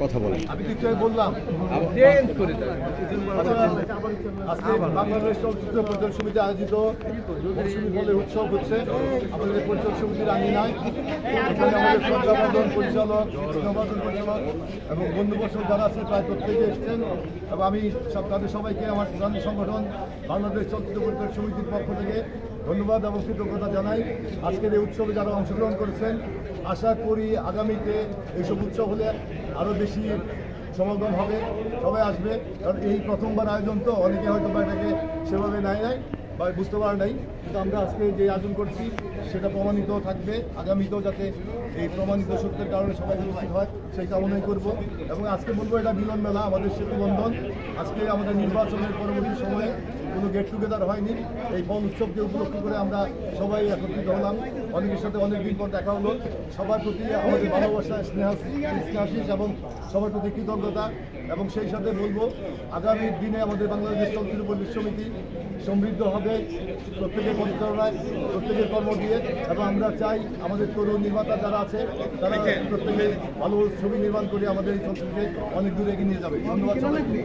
কথা বলেন। আমি কিছু বললাম আজকে বাংলাদেশ চলচ্চিত্র পরিচালক সমিতি আয়োজিত মৌসুমী ফলের উৎসব হচ্ছে আমাদের পরিচালক সমিতির আঙিনায়। এখানে আমাদের শ্রদ্ধাভাজন পরিচালক, স্নেহভাজন পরিচালক এবং বন্ধুবর্ষক যারা আছে প্রায় প্রত্যেকে এসছেন এবং আমি তাদের সবাইকে আমার প্রধান সংগঠন বাংলাদেশ চলচ্চিত্র পরিচালক সমিতির পক্ষ থেকে ধন্যবাদ এবং কৃতজ্ঞতা জানাই। আজকের এই উৎসবে যারা অংশগ্রহণ করেছেন, আশা করি আগামীতে এইসব উৎসব হলে আরও বেশি সমাগম হবে, সবাই আসবে। কারণ এই প্রথমবার আয়োজন তো অনেকে হয়তো বা এটাকে সেভাবে নাই বা বুঝতে পারে নাই, কিন্তু আমরা আজকে যে আয়োজন করছি সেটা প্রমাণিত থাকবে আগামীতেও, যাতে এই প্রমাণিত সত্যের কারণে সবাই উপস্থিত হয় সেই কামনাই করব। এবং আজকে বলবো এটা মিলন মেলা, আমাদের সেতু বন্ধন। আজকে আমাদের নির্বাচনের পরবর্তী সময়ে কোনো গেট টুগেদার হয়নি, এই ফল উৎসবকে উপলক্ষ করে আমরা সবাই একত্রিত হলাম। অনেকের সাথে অনেকদিন পর দেখা হলো। সবার প্রতি আমাদের ভালোবাসা, স্নেহাশিস এবং সবার প্রতি কৃতজ্ঞতা। এবং সেই সাথে বলবো আগামী দিনে আমাদের বাংলাদেশ চলচ্চিত্র পরিচালক সমিতি সমৃদ্ধ হবে প্রত্যেকের পরিচালনায়, প্রত্যেকের কর্ম দিয়ে। এবং আমরা চাই আমাদের তরুণ নির্মাতা যারা আছে তারা প্রত্যেকে ভালো ছবি নির্মাণ করে আমাদের এই চলচ্চিত্রকে অনেক দূরে এগিয়ে নিয়ে যাবে। ধন্যবাদ সবাইকে।